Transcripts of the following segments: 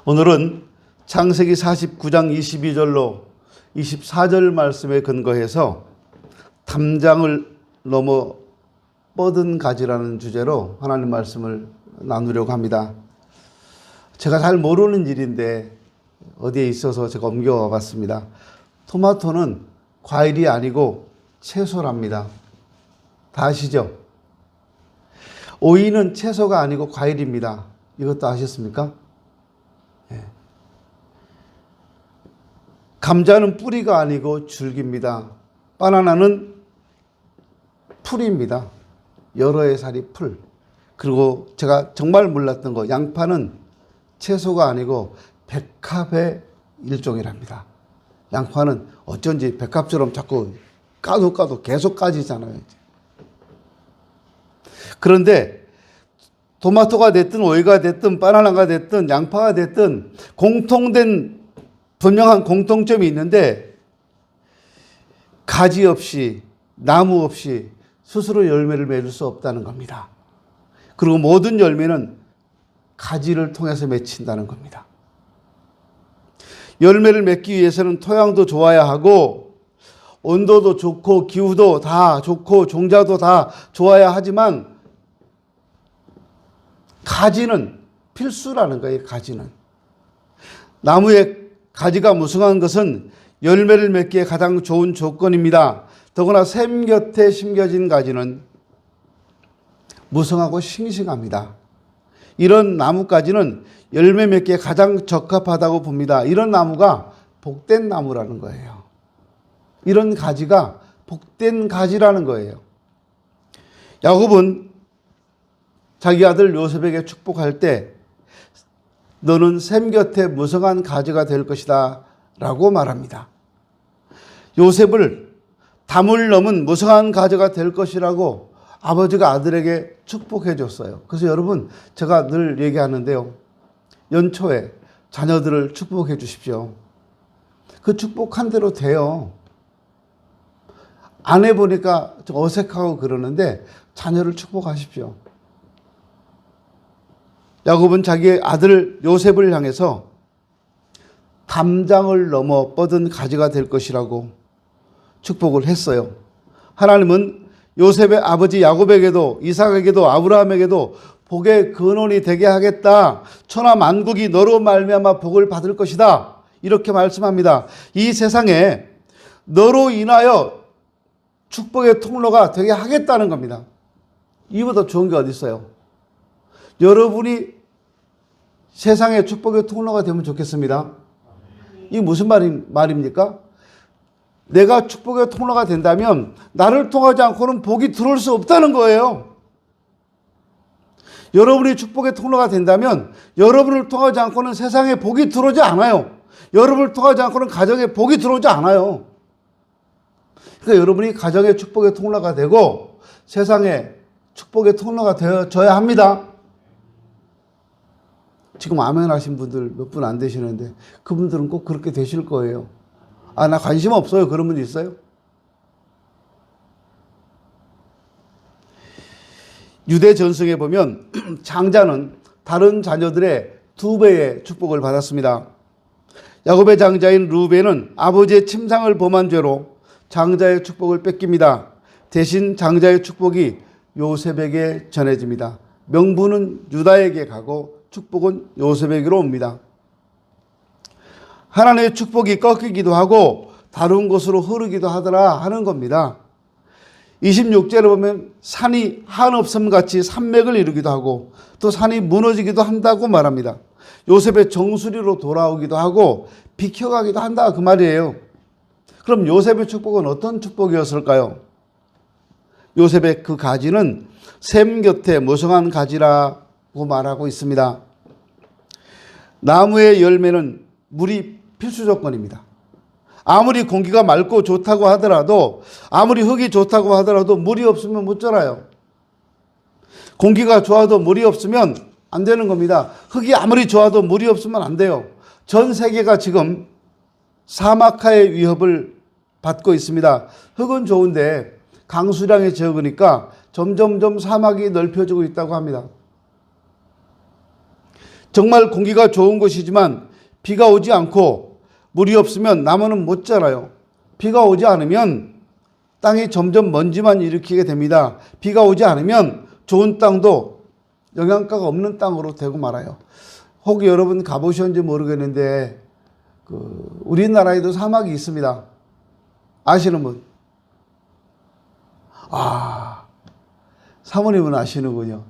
오늘은 창세기 49장 22절로 24절 말씀에 근거해서 담장을 넘어 뻗은 가지라는 주제로 하나님 말씀을 나누려고 합니다. 제가 잘 모르는 일인데 어디에 있어서 제가 옮겨와 봤습니다. 토마토는 과일이 아니고 채소랍니다. 다 아시죠? 오이는 채소가 아니고 과일입니다. 이것도 아셨습니까? 네. 감자는 뿌리가 아니고 줄기입니다. 바나나는 풀입니다. 여러 해 살이 풀. 그리고 제가 정말 몰랐던 거, 양파는 채소가 아니고 백합의 일종이랍니다. 양파는 어쩐지 백합처럼 자꾸 까도 계속 까지잖아요. 그런데 토마토가 됐든 오이가 됐든 바나나가 됐든 양파가 됐든 공통된 분명한 공통점이 있는데 가지 없이 나무 없이 스스로 열매를 맺을 수 없다는 겁니다. 그리고 모든 열매는 가지를 통해서 맺힌다는 겁니다. 열매를 맺기 위해서는 토양도 좋아야 하고 온도도 좋고 기후도 다 좋고 종자도 다 좋아야 하지만 가지는 필수라는 거예요. 가지는. 나무의 가지가 무성한 것은 열매를 맺기에 가장 좋은 조건입니다. 더구나 샘 곁에 심겨진 가지는 무성하고 싱싱합니다. 이런 나무까지는 열매 맺기에 가장 적합하다고 봅니다. 이런 나무가 복된 나무라는 거예요. 이런 가지가 복된 가지라는 거예요. 야곱은 자기 아들 요셉에게 축복할 때 너는 샘 곁에 무성한 가지가 될 것이다 라고 말합니다. 요셉을 담을 넘은 무성한 가지가 될 것이라고 아버지가 아들에게 축복해 줬어요. 그래서 여러분, 제가 늘 얘기하는데요. 연초에 자녀들을 축복해 주십시오. 그 축복한 대로 돼요. 안 해보니까 좀 어색하고 그러는데 자녀를 축복하십시오. 야곱은 자기의 아들 요셉을 향해서 담장을 넘어 뻗은 가지가 될 것이라고 축복을 했어요. 하나님은 요셉의 아버지 야곱에게도 이삭에게도 아브라함에게도 복의 근원이 되게 하겠다. 천하 만국이 너로 말미암아 복을 받을 것이다. 이렇게 말씀합니다. 이 세상에 너로 인하여 축복의 통로가 되게 하겠다는 겁니다. 이보다 좋은 게 어디 있어요? 여러분이 세상에 축복의 통로가 되면 좋겠습니다. 이게 무슨 말입니까? 내가 축복의 통로가 된다면 나를 통하지 않고는 복이 들어올 수 없다는 거예요. 여러분이 축복의 통로가 된다면 여러분을 통하지 않고는 세상에 복이 들어오지 않아요. 여러분을 통하지 않고는 가정에 복이 들어오지 않아요. 그러니까 여러분이 가정의 축복의 통로가 되고 세상에 축복의 통로가 되어져야 합니다. 지금 아멘 하신 분들 몇 분 안 되시는데 그분들은 꼭 그렇게 되실 거예요. 아, 나 관심 없어요. 그런 분 있어요? 유대 전승에 보면 장자는 다른 자녀들의 2배의 축복을 받았습니다. 야곱의 장자인 르우벤은 아버지의 침상을 범한 죄로 장자의 축복을 뺏깁니다. 대신 장자의 축복이 요셉에게 전해집니다. 명분은 유다에게 가고 축복은 요셉에게로 옵니다. 하나님의 축복이 꺾이기도 하고 다른 곳으로 흐르기도 하더라 하는 겁니다. 26절에 보면 산이 한없음같이 산맥을 이루기도 하고 또 산이 무너지기도 한다고 말합니다. 요셉의 정수리로 돌아오기도 하고 비켜가기도 한다 그 말이에요. 그럼 요셉의 축복은 어떤 축복이었을까요? 요셉의 그 가지는 샘 곁에 무성한 가지라고 말하고 있습니다. 나무의 열매는 물이 필수 조건입니다. 아무리 공기가 맑고 좋다고 하더라도 아무리 흙이 좋다고 하더라도 물이 없으면 못 자라요. 공기가 좋아도 물이 없으면 안 되는 겁니다. 흙이 아무리 좋아도 물이 없으면 안 돼요. 전 세계가 지금 사막화의 위협을 받고 있습니다. 흙은 좋은데 강수량이 적으니까 점점점 사막이 넓혀지고 있다고 합니다. 정말 공기가 좋은 곳이지만 비가 오지 않고 물이 없으면 나무는 못 자라요. 비가 오지 않으면 땅이 점점 먼지만 일으키게 됩니다. 비가 오지 않으면 좋은 땅도 영양가가 없는 땅으로 되고 말아요. 혹 여러분 가보셨는지 모르겠는데 우리나라에도 사막이 있습니다. 아시는 분? 사모님은 아시는군요.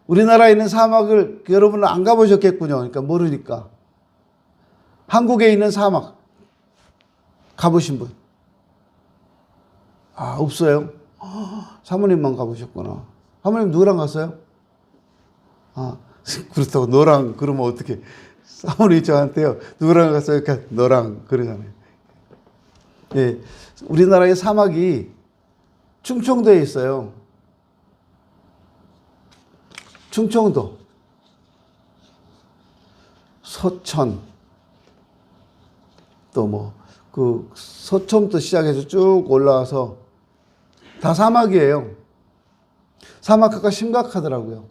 우리나라에 있는 사막을 여러분은 안 가보셨겠군요. 그러니까 모르니까. 한국에 있는 사막 가보신 분? 없어요? 사모님만 가보셨구나. 사모님 누구랑 갔어요? 그렇다고 너랑 그러면 어떻게? 사모님이 저한테요. 누구랑 갔어요? 그러니까 너랑 그러잖아요. 예, 우리나라의 사막이 충청도에 있어요. 충청도, 서천, 또 서천부터 시작해서 쭉 올라와서 다 사막이에요. 사막화가 심각하더라고요.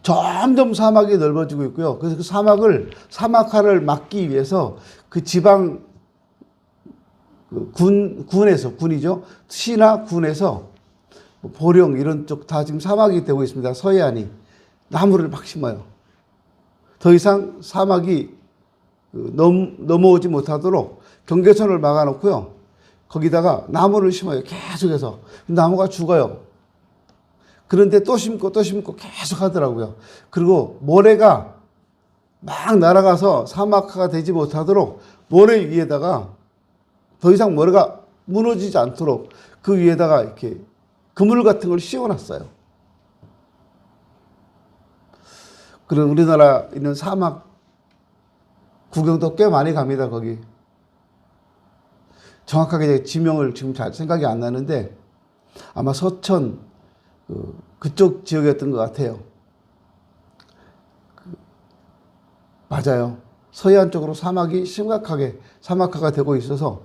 점점 사막이 넓어지고 있고요. 그래서 그 사막화를 막기 위해서 그 지방 군이죠. 시나 군에서 보령 이런 쪽 다 지금 사막이 되고 있습니다. 서해안이. 나무를 막 심어요. 더 이상 사막이 넘어오지 못하도록 경계선을 막아놓고요. 거기다가 나무를 심어요. 계속해서. 나무가 죽어요. 그런데 또 심고 또 심고 계속 하더라고요. 그리고 모래가 막 날아가서 사막화가 되지 못하도록 모래 위에다가 더 이상 모래가 무너지지 않도록 그 위에다가 이렇게 그물 같은 걸 씌워놨어요. 그런 우리나라 있는 사막 구경도 꽤 많이 갑니다, 거기. 정확하게 지명을 지금 잘 생각이 안 나는데 아마 서천 그쪽 지역이었던 것 같아요. 맞아요. 서해안 쪽으로 사막이 심각하게 사막화가 되고 있어서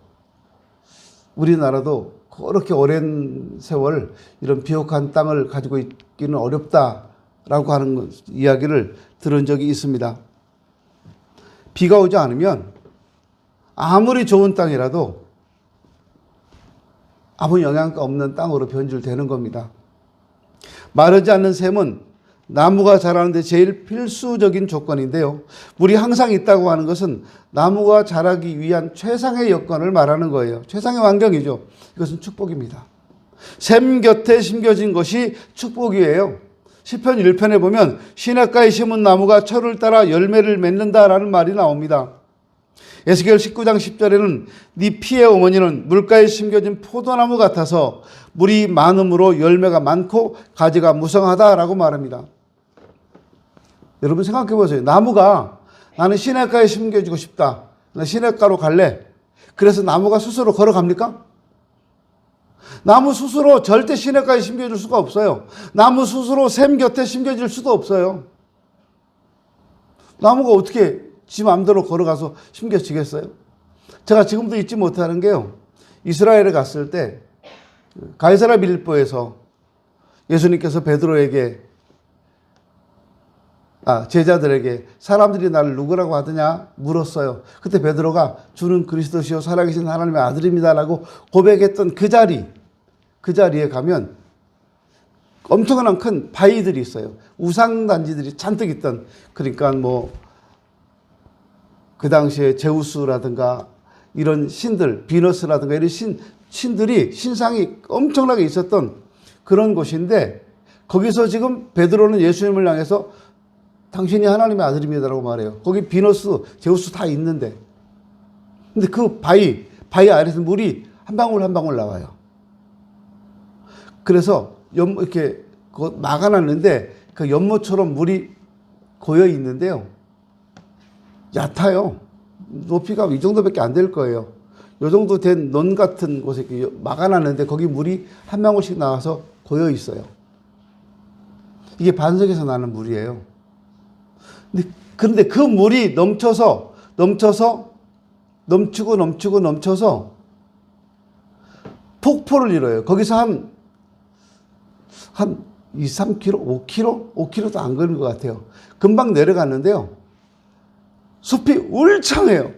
우리나라도 그렇게 오랜 세월 이런 비옥한 땅을 가지고 있기는 어렵다라고 하는 이야기를 들은 적이 있습니다. 비가 오지 않으면 아무리 좋은 땅이라도 아무 영양가 없는 땅으로 변질되는 겁니다. 마르지 않는 샘은 나무가 자라는데 제일 필수적인 조건인데요. 물이 항상 있다고 하는 것은 나무가 자라기 위한 최상의 여건을 말하는 거예요. 최상의 환경이죠. 이것은 축복입니다. 샘 곁에 심겨진 것이 축복이에요. 시편 1편에 보면 시냇가에 심은 나무가 철을 따라 열매를 맺는다라는 말이 나옵니다. 에스겔 19장 10절에는 네 피의 어머니는 물가에 심겨진 포도나무 같아서 물이 많음으로 열매가 많고 가지가 무성하다라고 말합니다. 여러분 생각해 보세요. 나무가 나는 시냇가에 심겨지고 싶다. 나 시냇가로 갈래. 그래서 나무가 스스로 걸어갑니까? 나무 스스로 절대 시냇가에 심겨질 수가 없어요. 나무 스스로 샘 곁에 심겨질 수도 없어요. 나무가 어떻게 지 마음대로 걸어가서 심겨지겠어요? 제가 지금도 잊지 못하는 게요. 이스라엘에 갔을 때 가이사랴 빌립보에서 예수님께서 베드로에게 제자들에게 사람들이 나를 누구라고 하더냐 물었어요. 그때 베드로가 주는 그리스도시요 살아계신 하나님의 아들입니다라고 고백했던 그 자리에 가면 엄청난 큰 바위들이 있어요. 우상단지들이 잔뜩 있던, 그러니까 그 당시에 제우스라든가 이런 신들, 비너스라든가 이런 신들이 신상이 엄청나게 있었던 그런 곳인데, 거기서 지금 베드로는 예수님을 향해서 당신이 하나님의 아들입니다라고 말해요. 거기 비너스, 제우스 다 있는데. 근데 그 바위 아래에서 물이 한 방울 한 방울 나와요. 그래서 이렇게 막아놨는데 그 연못처럼 물이 고여 있는데요. 얕아요. 높이가 이 정도밖에 안 될 거예요. 이 정도 된 논 같은 곳에 이렇게 막아놨는데 거기 물이 한 방울씩 나와서 고여 있어요. 이게 반석에서 나는 물이에요. 그런데 그 물이 넘쳐서 폭포를 이뤄요. 거기서 한 2, 3km, 5km? 5km도 안 걸린 것 같아요. 금방 내려갔는데요. 숲이 울창해요.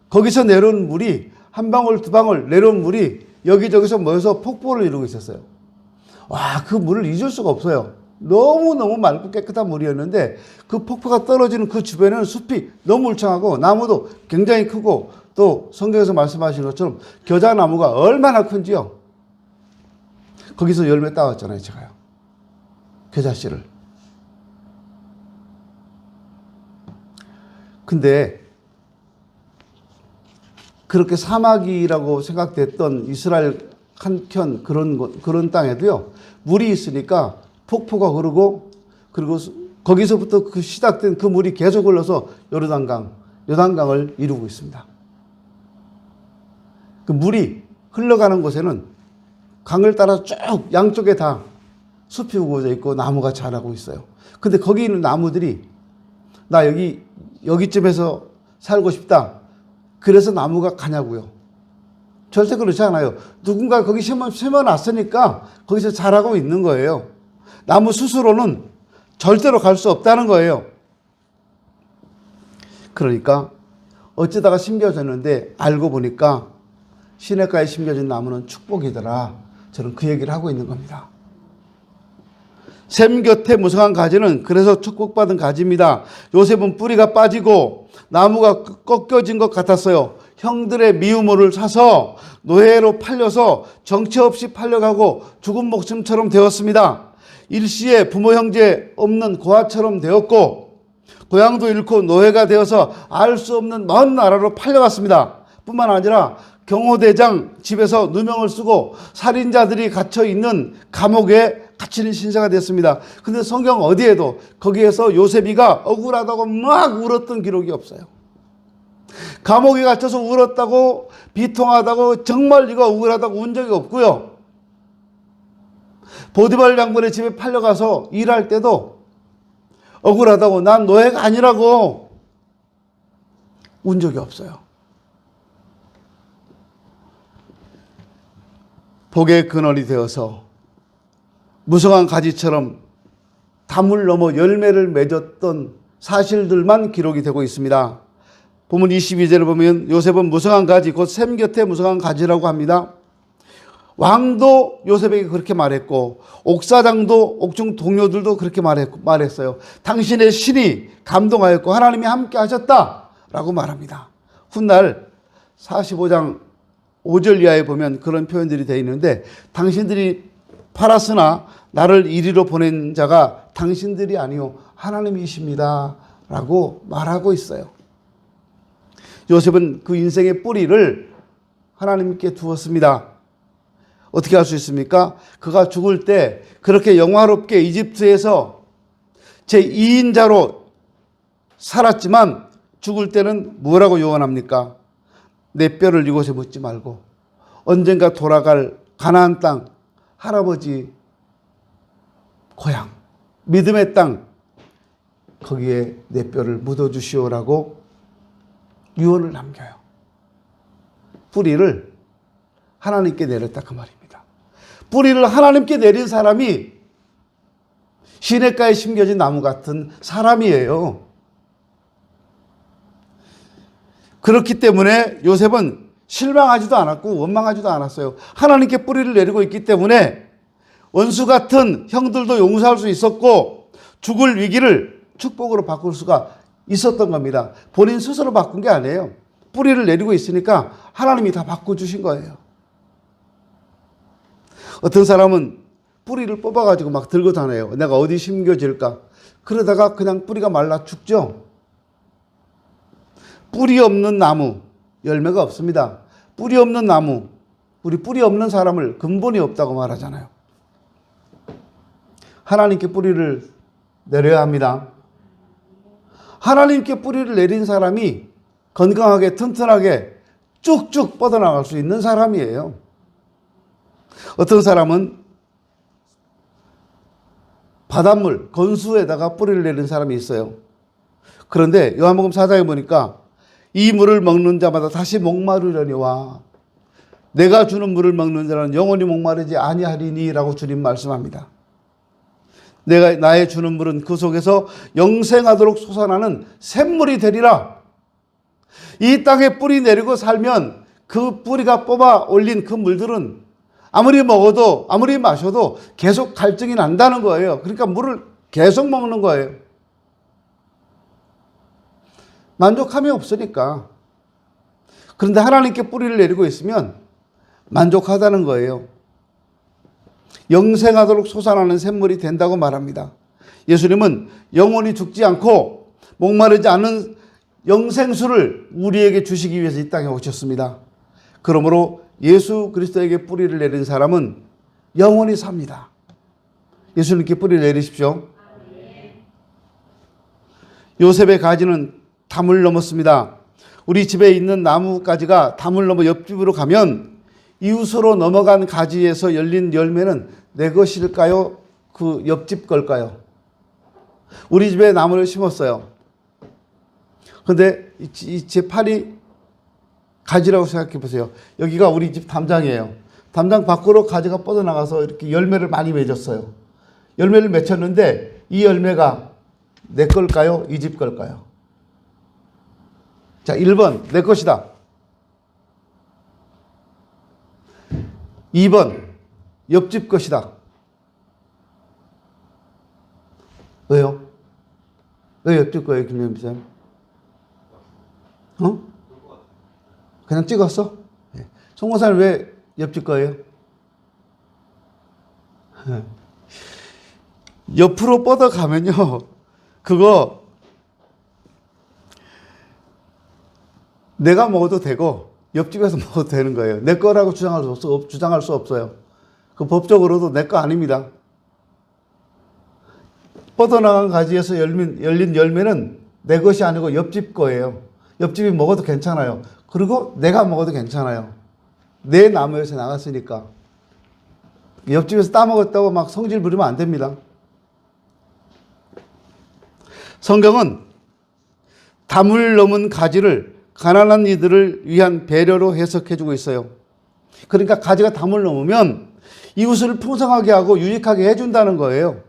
거기서 내려온 물이 한 방울 두 방울 내려온 물이 여기저기서 모여서 폭포를 이루고 있었어요. 와, 그 물을 잊을 수가 없어요. 너무너무 맑고 깨끗한 물이었는데 그 폭포가 떨어지는 그 주변에는 숲이 너무 울창하고 나무도 굉장히 크고 또 성경에서 말씀하신 것처럼 겨자나무가 얼마나 큰지요. 거기서 열매 따왔잖아요, 제가요. 겨자씨를. 근데 그렇게 사막이라고 생각됐던 이스라엘 한켠 그런 땅에도요, 물이 있으니까 폭포가 흐르고, 그리고 거기서부터 그 시작된 그 물이 계속 흘러서 요단강을 이루고 있습니다. 그 물이 흘러가는 곳에는 강을 따라 쭉 양쪽에 다 숲이 우거져 있고 나무가 자라고 있어요. 근데 거기 있는 나무들이 나 여기쯤에서 살고 싶다. 그래서 나무가 가냐고요. 절대 그렇지 않아요. 누군가 거기 심어놨으니까 거기서 자라고 있는 거예요. 나무 스스로는 절대로 갈 수 없다는 거예요. 그러니까 어쩌다가 심겨졌는데 알고 보니까 시냇가에 심겨진 나무는 축복이더라. 저는 그 얘기를 하고 있는 겁니다. 샘 곁에 무성한 가지는 그래서 축복받은 가지입니다. 요셉은 뿌리가 빠지고 나무가 꺾여진 것 같았어요. 형들의 미우물을 사서 노예로 팔려서 정처 없이 팔려가고 죽은 목숨처럼 되었습니다. 일시에 부모 형제 없는 고아처럼 되었고 고향도 잃고 노예가 되어서 알 수 없는 먼 나라로 팔려갔습니다. 뿐만 아니라 경호대장 집에서 누명을 쓰고 살인자들이 갇혀있는 감옥에 갇히는 신세가 됐습니다. 근데 성경 어디에도 거기에서 요셉이가 억울하다고 막 울었던 기록이 없어요. 감옥에 갇혀서 울었다고 비통하다고 정말 이거 억울하다고 운 적이 없고요. 보디발 장군의 집에 팔려가서 일할 때도 억울하다고 난 노예가 아니라고 운 적이 없어요. 복의 근원이 되어서 무성한 가지처럼 담을 넘어 열매를 맺었던 사실들만 기록이 되고 있습니다. 본문 22절을 보면 요셉은 무성한 가지, 곧 샘 곁에 무성한 가지라고 합니다. 왕도 요셉에게 그렇게 말했고 옥사장도 옥중 동료들도 그렇게 말했어요. 당신의 신이 감동하였고 하나님이 함께 하셨다라고 말합니다. 훗날 45장 5절 이하에 보면 그런 표현들이 되어 있는데 당신들이 팔았으나 나를 이리로 보낸 자가 당신들이 아니요 하나님이십니다 라고 말하고 있어요. 요셉은 그 인생의 뿌리를 하나님께 두었습니다. 어떻게 할 수 있습니까? 그가 죽을 때 그렇게 영화롭게 이집트에서 제2인자로 살았지만 죽을 때는 뭐라고 유언합니까? 내 뼈를 이곳에 묻지 말고 언젠가 돌아갈 가나안 땅, 할아버지 고향, 믿음의 땅 거기에 내 뼈를 묻어주시오라고 유언을 남겨요. 뿌리를 하나님께 내렸다 그 말입니다. 뿌리를 하나님께 내린 사람이 시냇가에 심겨진 나무 같은 사람이에요. 그렇기 때문에 요셉은 실망하지도 않았고 원망하지도 않았어요. 하나님께 뿌리를 내리고 있기 때문에 원수 같은 형들도 용서할 수 있었고 죽을 위기를 축복으로 바꿀 수가 있었던 겁니다. 본인 스스로 바꾼 게 아니에요. 뿌리를 내리고 있으니까 하나님이 다 바꿔주신 거예요. 어떤 사람은 뿌리를 뽑아가지고 막 들고 다녀요. 내가 어디 심겨질까? 그러다가 그냥 뿌리가 말라 죽죠. 뿌리 없는 나무, 열매가 없습니다. 뿌리 없는 나무, 우리 뿌리 없는 사람을 근본이 없다고 말하잖아요. 하나님께 뿌리를 내려야 합니다. 하나님께 뿌리를 내린 사람이 건강하게 튼튼하게 쭉쭉 뻗어나갈 수 있는 사람이에요. 어떤 사람은 바닷물, 건수에다가 뿌리를 내린 사람이 있어요. 그런데 요한복음 4장에 보니까 이 물을 먹는 자마다 다시 목마르려니와 내가 주는 물을 먹는 자는 영원히 목마르지 아니하리니 라고 주님 말씀합니다. 내가 나의 주는 물은 그 속에서 영생하도록 솟아나는 샘물이 되리라. 이 땅에 뿌리 내리고 살면 그 뿌리가 뽑아 올린 그 물들은 아무리 먹어도 아무리 마셔도 계속 갈증이 난다는 거예요. 그러니까 물을 계속 먹는 거예요. 만족함이 없으니까. 그런데 하나님께 뿌리를 내리고 있으면 만족하다는 거예요. 영생하도록 솟아나는 샘물이 된다고 말합니다. 예수님은 영원히 죽지 않고 목마르지 않은 영생수를 우리에게 주시기 위해서 이 땅에 오셨습니다. 그러므로 예수 그리스도에게 뿌리를 내린 사람은 영원히 삽니다. 예수님께 뿌리를 내리십시오. 요셉의 가지는 담을 넘었습니다. 우리 집에 있는 나무 가지가 담을 넘어 옆집으로 가면 이웃으로 넘어간 가지에서 열린 열매는 내 것일까요? 그 옆집 걸까요? 우리 집에 나무를 심었어요. 그런데 제 팔이 가지라고 생각해 보세요. 여기가 우리 집 담장이에요. 담장 밖으로 가지가 뻗어나가서 이렇게 열매를 많이 맺었어요. 열매를 맺혔는데 이 열매가 내 걸까요? 이 집 걸까요? 자, 1번 내 것이다. 2번 옆집 것이다. 왜요? 왜 옆집 거예요, 김현미 쌤? 그냥 찍었어? 네. 송건사는 왜 옆집 거예요? 옆으로 뻗어가면요, 그거 내가 먹어도 되고 옆집에서 먹어도 되는 거예요. 내 거라고 주장할 수 없어요. 그 법적으로도 내 거 아닙니다. 뻗어나간 가지에서 열린 열매는 내 것이 아니고 옆집 거예요. 옆집이 먹어도 괜찮아요. 그리고 내가 먹어도 괜찮아요. 내 나무에서 나갔으니까. 옆집에서 따먹었다고 막 성질 부리면 안 됩니다. 성경은 담을 넘은 가지를 가난한 이들을 위한 배려로 해석해주고 있어요. 그러니까 가지가 담을 넘으면 이웃을 풍성하게 하고 유익하게 해준다는 거예요.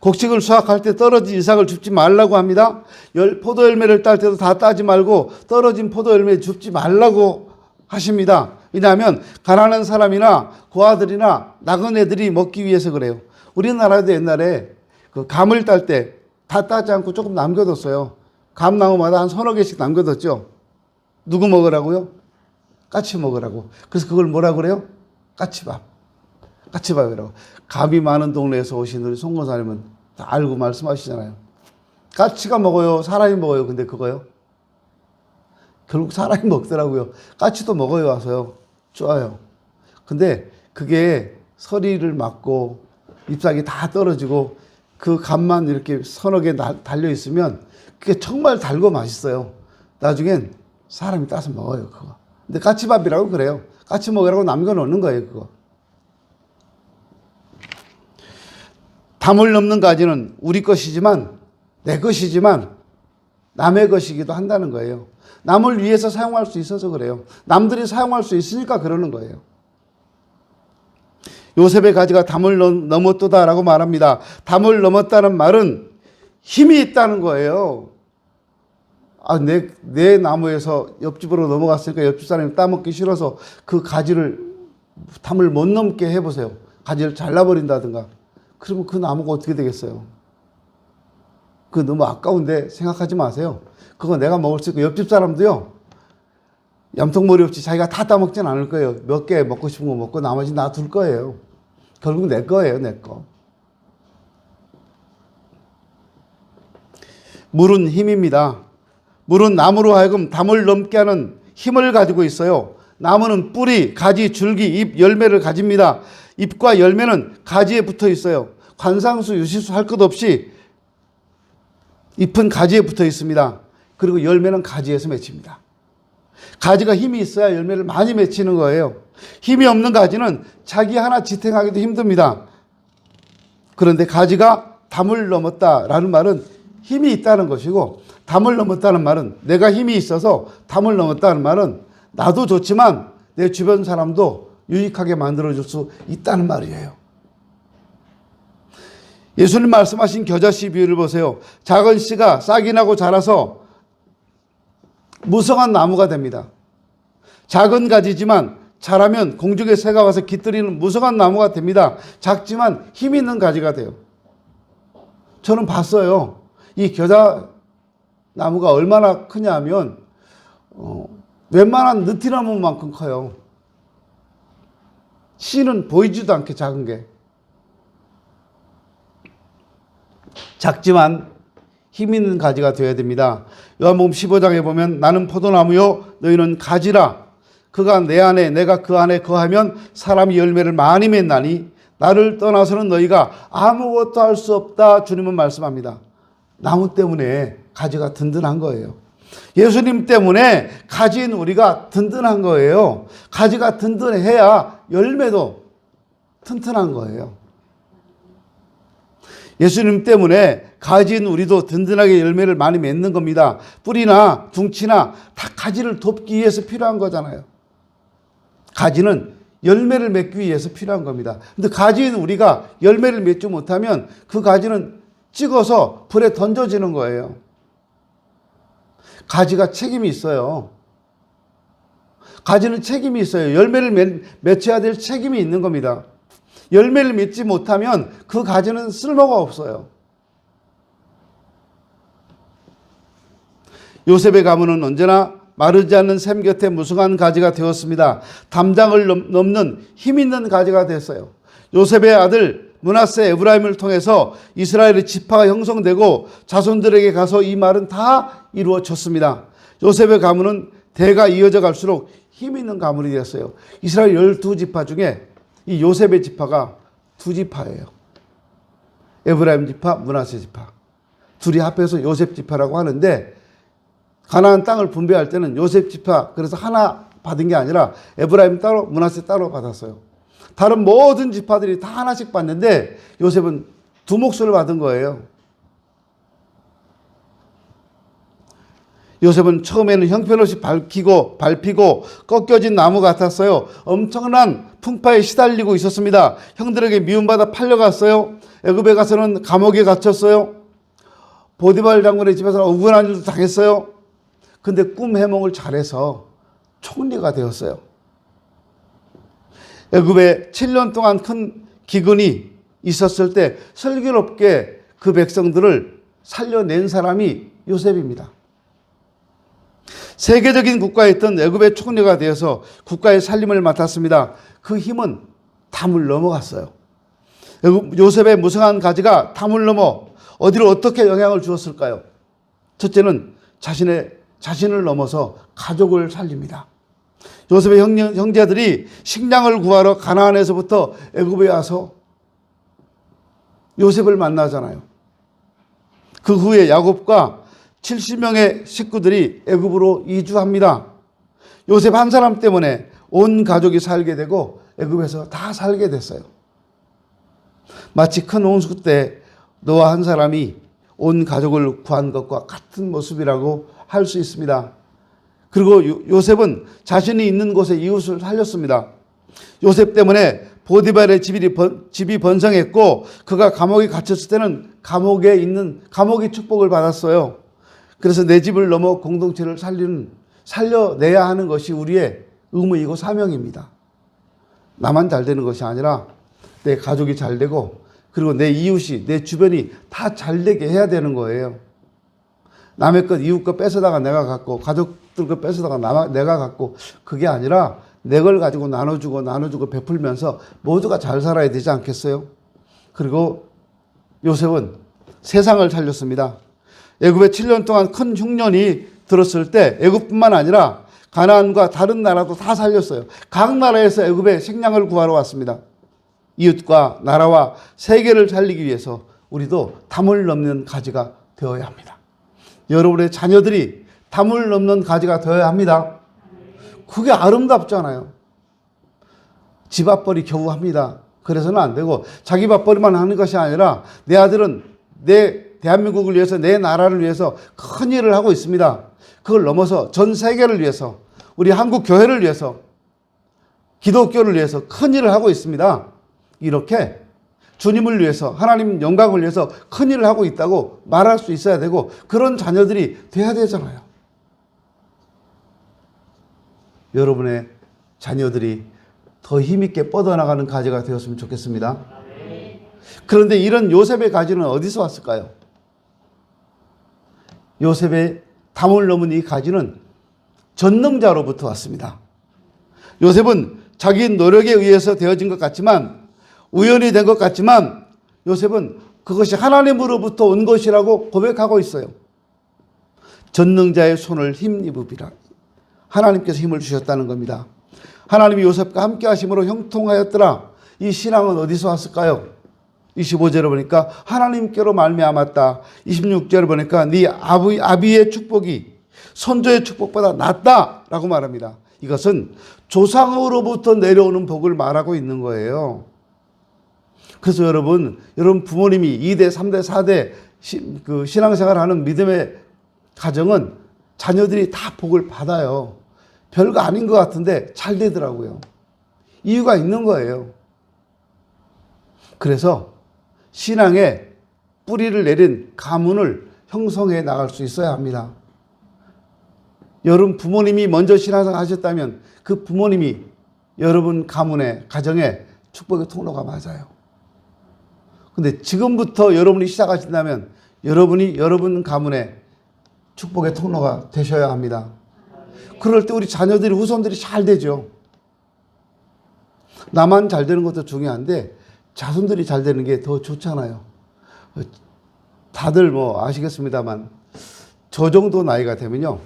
곡식을 수확할 때 떨어진 이삭을 줍지 말라고 합니다. 포도 열매를 딸 때도 다 따지 말고 떨어진 포도 열매 줍지 말라고 하십니다. 왜냐하면 가난한 사람이나 고아들이나 나그네들이 먹기 위해서 그래요. 우리나라도 옛날에 그 감을 딸 때 다 따지 않고 조금 남겨뒀어요. 감나무마다 한 서너 개씩 남겨뒀죠. 누구 먹으라고요? 까치 먹으라고. 그래서 그걸 뭐라고 그래요? 까치밥. 까치밥이라고. 감이 많은 동네에서 오신 우리 송건사님은 다 알고 말씀하시잖아요. 까치가 먹어요? 사람이 먹어요? 근데 그거요? 결국 사람이 먹더라고요. 까치도 먹어요 와서요. 좋아요. 근데 그게 서리를 맞고 잎사귀 다 떨어지고 그 감만 이렇게 서너 개 달려 있으면 그게 정말 달고 맛있어요. 나중엔 사람이 따서 먹어요, 그거. 근데 까치밥이라고 그래요. 까치 먹으라고 남겨놓는 거예요, 그거. 담을 넘는 가지는 우리 것이지만, 내 것이지만, 남의 것이기도 한다는 거예요. 남을 위해서 사용할 수 있어서 그래요. 남들이 사용할 수 있으니까 그러는 거예요. 요셉의 가지가 담을 넘었도다라고 말합니다. 담을 넘었다는 말은 힘이 있다는 거예요. 내 나무에서 옆집으로 넘어갔으니까 옆집 사람이 따먹기 싫어서 그 가지를 담을 못 넘게 해보세요. 가지를 잘라버린다든가. 그러면 그 나무가 어떻게 되겠어요? 그거 너무 아까운데 생각하지 마세요. 그거 내가 먹을 수 있고 옆집 사람도요. 얌통머리 없이 자기가 다 따먹진 않을 거예요. 몇 개 먹고 싶은 거 먹고 나머지 놔둘 거예요. 결국 내 거예요, 내 거. 물은 힘입니다. 물은 나무로 하여금 담을 넘게 하는 힘을 가지고 있어요. 나무는 뿌리, 가지, 줄기, 잎, 열매를 가집니다. 잎과 열매는 가지에 붙어 있어요. 관상수, 유실수 할 것 없이 잎은 가지에 붙어 있습니다. 그리고 열매는 가지에서 맺힙니다. 가지가 힘이 있어야 열매를 많이 맺히는 거예요. 힘이 없는 가지는 자기 하나 지탱하기도 힘듭니다. 그런데 가지가 담을 넘었다라는 말은 힘이 있다는 것이고, 담을 넘었다는 말은 내가 힘이 있어서 담을 넘었다는 말은 나도 좋지만 내 주변 사람도 유익하게 만들어줄 수 있다는 말이에요. 예수님 말씀하신 겨자씨 비유를 보세요. 작은 씨가 싹이 나고 자라서 무성한 나무가 됩니다. 작은 가지지만 자라면 공중의 새가 와서 깃들이는 무성한 나무가 됩니다. 작지만 힘 있는 가지가 돼요. 저는 봤어요. 이 겨자 나무가 얼마나 크냐 하면 웬만한 느티나무만큼 커요. 씨는 보이지도 않게 작은 게. 작지만 힘 있는 가지가 되어야 됩니다. 요한복음 15장에 보면 나는 포도나무요 너희는 가지라. 그가 내 안에 내가 그 안에 거하면 사람이 열매를 많이 맺나니 나를 떠나서는 너희가 아무것도 할 수 없다. 주님은 말씀합니다. 나무 때문에 가지가 든든한 거예요. 예수님 때문에 가지인 우리가 든든한 거예요. 가지가 든든해야 열매도 튼튼한 거예요. 예수님 때문에 가지인 우리도 든든하게 열매를 많이 맺는 겁니다. 뿌리나 둥치나 다 가지를 돕기 위해서 필요한 거잖아요. 가지는 열매를 맺기 위해서 필요한 겁니다. 근데 가지인 우리가 열매를 맺지 못하면 그 가지는 찍어서 불에 던져지는 거예요. 가지가 책임이 있어요. 가지는 책임이 있어요. 열매를 맺혀야 될 책임이 있는 겁니다. 열매를 맺지 못하면 그 가지는 쓸모가 없어요. 요셉의 가문은 언제나 마르지 않는 샘 곁에 무성한 가지가 되었습니다. 담장을 넘는 힘 있는 가지가 됐어요. 요셉의 아들 므낫세 에브라임을 통해서 이스라엘의 지파가 형성되고 자손들에게 가서 이 말은 다 이루어졌습니다. 요셉의 가문은 대가 이어져 갈수록 힘 있는 가문이 되었어요. 이스라엘 12지파 중에 이 요셉의 지파가 2지파예요. 에브라임 지파, 므낫세 지파. 둘이 합해서 요셉 지파라고 하는데 가나안 땅을 분배할 때는 요셉 지파 그래서 하나 받은 게 아니라 에브라임 따로 므낫세 따로 받았어요. 다른 모든 지파들이 다 하나씩 받는데 요셉은 2몫을 받은 거예요. 요셉은 처음에는 형편없이 밟히고 꺾여진 나무 같았어요. 엄청난 풍파에 시달리고 있었습니다. 형들에게 미움받아 팔려갔어요. 애굽에 가서는 감옥에 갇혔어요. 보디발 장군의 집에서 억울한 일도 당했어요. 근데 꿈 해몽을 잘해서 총리가 되었어요. 애굽에 7년 동안 큰 기근이 있었을 때 슬기롭게 그 백성들을 살려낸 사람이 요셉입니다. 세계적인 국가에 있던 애굽의 총리가 되어서 국가의 살림을 맡았습니다. 그 힘은 담을 넘어갔어요. 요셉의 무성한 가지가 담을 넘어 어디로 어떻게 영향을 주었을까요? 첫째는 자신을 넘어서 가족을 살립니다. 요셉의 형제들이 식량을 구하러 가나안에서부터 애굽에 와서 요셉을 만나잖아요. 그 후에 야곱과 70명의 식구들이 애굽으로 이주합니다. 요셉 한 사람 때문에 온 가족이 살게 되고 애굽에서 다 살게 됐어요. 마치 큰 홍수 때 노아 한 사람이 온 가족을 구한 것과 같은 모습이라고 할 수 있습니다. 그리고 요셉은 자신이 있는 곳에 이웃을 살렸습니다. 요셉 때문에 보디발의 집이 번성했고 그가 감옥에 갇혔을 때는 감옥이 축복을 받았어요. 그래서 내 집을 넘어 공동체를 살려내야 하는 것이 우리의 의무이고 사명입니다. 나만 잘 되는 것이 아니라 내 가족이 잘 되고 그리고 내 이웃이 내 주변이 다 잘 되게 해야 되는 거예요. 남의 것 이웃 것 뺏어다가 내가 갖고 가족들 것 뺏어다가 내가 갖고 그게 아니라 내 걸 가지고 나눠주고 베풀면서 모두가 잘 살아야 되지 않겠어요? 그리고 요셉은 세상을 살렸습니다. 애굽에 7년 동안 큰 흉년이 들었을 때 애굽뿐만 아니라 가나안과 다른 나라도 다 살렸어요. 각 나라에서 애굽에 식량을 구하러 왔습니다. 이웃과 나라와 세계를 살리기 위해서 우리도 담을 넘는 가지가 되어야 합니다. 여러분의 자녀들이 담을 넘는 가지가 되어야 합니다. 그게 아름답잖아요. 집 앞벌이 겨우 합니다. 그래서는 안 되고 자기 밥벌이만 하는 것이 아니라 내 아들은 내 대한민국을 위해서 내 나라를 위해서 큰 일을 하고 있습니다. 그걸 넘어서 전 세계를 위해서 우리 한국 교회를 위해서 기독교를 위해서 큰 일을 하고 있습니다. 이렇게 주님을 위해서 하나님 영광을 위해서 큰일을 하고 있다고 말할 수 있어야 되고 그런 자녀들이 돼야 되잖아요. 여러분의 자녀들이 더 힘있게 뻗어나가는 가지가 되었으면 좋겠습니다. 그런데 이런 요셉의 가지는 어디서 왔을까요? 요셉의 담을 넘은 이 가지는 전능자로부터 왔습니다. 요셉은 자기 노력에 의해서 되어진 것 같지만 우연히 된 것 같지만 요셉은 그것이 하나님으로부터 온 것이라고 고백하고 있어요. 전능자의 손을 힘입으리라. 하나님께서 힘을 주셨다는 겁니다. 하나님이 요셉과 함께 하심으로 형통하였더라. 이 신앙은 어디서 왔을까요? 25절을 보니까 하나님께로 말미암았다. 26절을 보니까 네 아비의 축복이 선조의 축복보다 낫다라고 말합니다. 이것은 조상으로부터 내려오는 복을 말하고 있는 거예요. 그래서 여러분 부모님이 2대, 3대, 4대 신앙생활 하는 믿음의 가정은 자녀들이 다 복을 받아요. 별거 아닌 것 같은데 잘 되더라고요. 이유가 있는 거예요. 그래서 신앙에 뿌리를 내린 가문을 형성해 나갈 수 있어야 합니다. 여러분 부모님이 먼저 신앙생활 하셨다면 그 부모님이 여러분 가문에, 가정에 축복의 통로가 맞아요. 근데 지금부터 여러분이 시작하신다면 여러분이 여러분 가문에 축복의 통로가 되셔야 합니다. 그럴 때 우리 자녀들이, 후손들이 잘 되죠. 나만 잘 되는 것도 중요한데 자손들이 잘 되는 게 더 좋잖아요. 다들 뭐 아시겠습니다만 저 정도 나이가 되면요.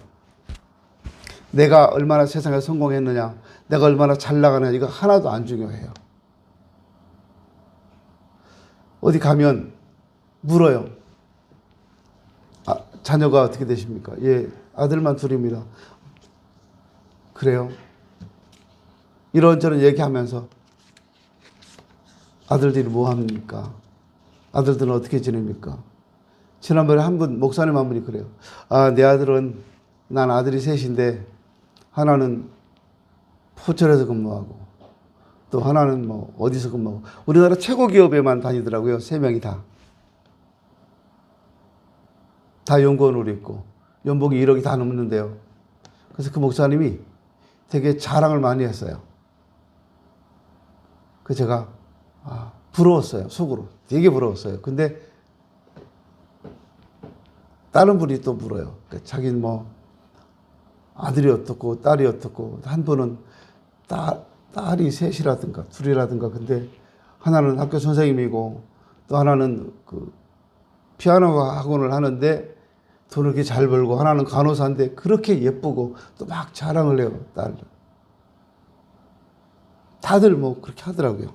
내가 얼마나 세상에 성공했느냐, 내가 얼마나 잘 나가느냐 이거 하나도 안 중요해요. 어디 가면 물어요. 자녀가 어떻게 되십니까? 예, 아들만 둘입니다. 그래요? 이런저런 얘기하면서 아들들이 뭐 합니까? 아들들은 어떻게 지냅니까? 지난번에 한 분, 목사님 한 분이 그래요. 내 아들은, 난 아들이 셋인데 하나는 포철에서 근무하고 또 하나는 뭐 어디서 근무하고 우리나라 최고 기업에만 다니더라고요. 3명이 다. 다 연구원으로 있고 연봉이 1억이 다 넘는데요. 그래서 그 목사님이 되게 자랑을 많이 했어요. 그래서 제가 부러웠어요. 속으로. 되게 부러웠어요. 근데 다른 분이 또 물어요. 자기는 뭐 아들이 어떻고 딸이 어떻고 한 분은 딸이 셋이라든가 둘이라든가 근데 하나는 학교 선생님이고 또 하나는 그 피아노 학원을 하는데 돈을 그렇게 잘 벌고 하나는 간호사인데 그렇게 예쁘고 또 막 자랑을 해요. 딸. 다들 뭐 그렇게 하더라고요.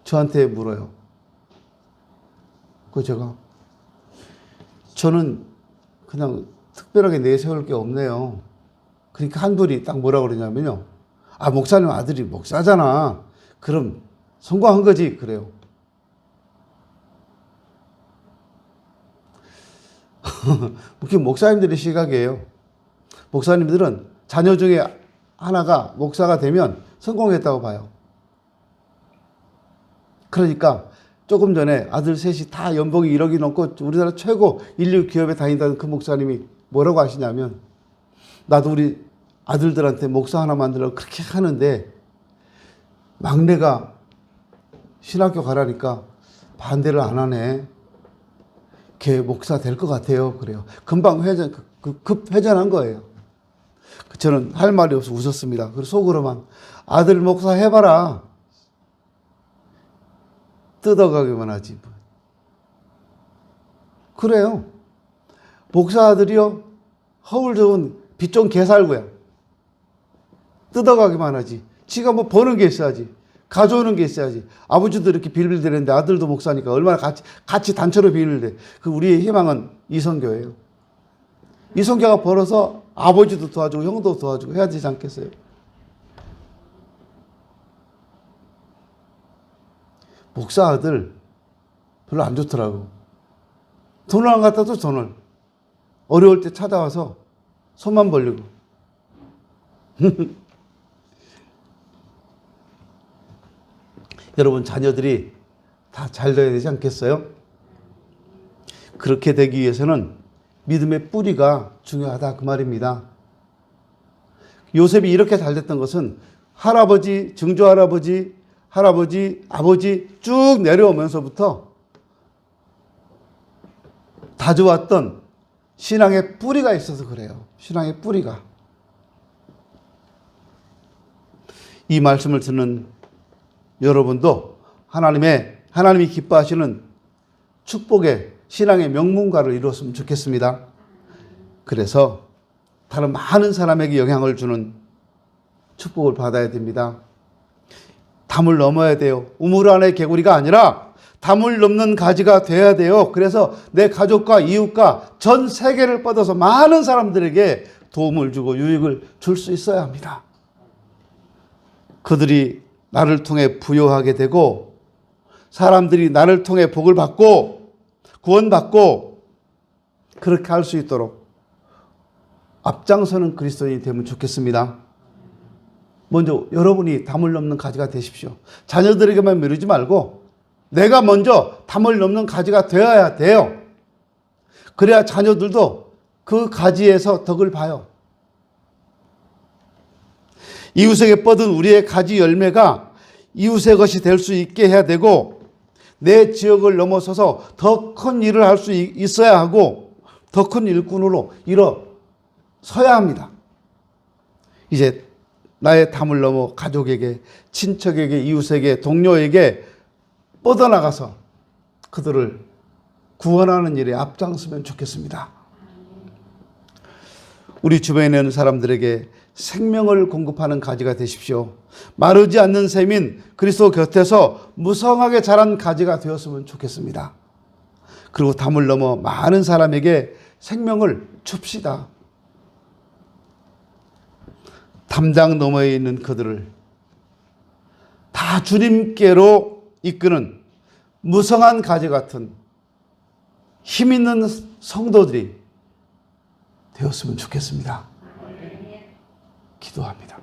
저한테 물어요. 저는 그냥 특별하게 내세울 게 없네요. 그러니까 한 분이 딱 뭐라 그러냐면요. 목사님 아들이 목사잖아. 그럼 성공한 거지. 그래요. 그게 목사님들의 시각이에요. 목사님들은 자녀 중에 하나가 목사가 되면 성공했다고 봐요. 그러니까 조금 전에 아들 셋이 다 연봉이 1억이 넘고 우리나라 최고 인류 기업에 다닌다는 그 목사님이 뭐라고 하시냐면 나도 우리 아들들한테 목사 하나 만들려고 그렇게 하는데 막내가 신학교 가라니까 반대를 안 하네. 걔 목사 될 것 같아요. 그래요. 금방 급 회전한 거예요. 저는 할 말이 없어 웃었습니다. 그리고 속으로만 아들 목사 해봐라. 뜯어가기만 하지. 그래요. 목사 아들이요. 허울 좋은 빚 좀 개살구야. 뜯어가기만 하지. 지가 뭐 버는 게 있어야지. 가져오는 게 있어야지. 아버지도 이렇게 빌빌대는데 아들도 목사니까 얼마나 같이 단체로 빌빌대. 우리의 희망은 이선교예요. 이선교가 벌어서 아버지도 도와주고 형도 도와주고 해야 되지 않겠어요? 목사 아들 별로 안 좋더라고. 돈을 안 갖다 줘, 돈을. 어려울 때 찾아와서 손만 벌리고. 여러분 자녀들이 다 잘 돼야 되지 않겠어요? 그렇게 되기 위해서는 믿음의 뿌리가 중요하다 그 말입니다. 요셉이 이렇게 잘 됐던 것은 할아버지, 증조할아버지, 할아버지, 아버지 쭉 내려오면서부터 다져왔던 신앙의 뿌리가 있어서 그래요. 신앙의 뿌리가. 이 말씀을 듣는 여러분도 하나님이 기뻐하시는 축복의 신앙의 명문가를 이루었으면 좋겠습니다. 그래서 다른 많은 사람에게 영향을 주는 축복을 받아야 됩니다. 담을 넘어야 돼요. 우물 안의 개구리가 아니라 담을 넘는 가지가 돼야 돼요. 그래서 내 가족과 이웃과 전 세계를 뻗어서 많은 사람들에게 도움을 주고 유익을 줄 수 있어야 합니다. 그들이 나를 통해 부여하게 되고 사람들이 나를 통해 복을 받고 구원받고 그렇게 할 수 있도록 앞장서는 그리스도인이 되면 좋겠습니다. 먼저 여러분이 담을 넘는 가지가 되십시오. 자녀들에게만 미루지 말고 내가 먼저 담을 넘는 가지가 되어야 돼요. 그래야 자녀들도 그 가지에서 덕을 봐요. 이웃에게 뻗은 우리의 가지 열매가 이웃의 것이 될 수 있게 해야 되고 내 지역을 넘어서서 더 큰 일을 할 수 있어야 하고 더 큰 일꾼으로 일어서야 합니다. 이제 나의 담을 넘어 가족에게, 친척에게, 이웃에게, 동료에게 뻗어나가서 그들을 구원하는 일에 앞장서면 좋겠습니다. 우리 주변에 있는 사람들에게 생명을 공급하는 가지가 되십시오. 마르지 않는 샘인 그리스도 곁에서 무성하게 자란 가지가 되었으면 좋겠습니다. 그리고 담을 넘어 많은 사람에게 생명을 줍시다. 담장 너머에 있는 그들을 다 주님께로 이끄는 무성한 가지 같은 힘 있는 성도들이 되었으면 좋겠습니다. 기도합니다.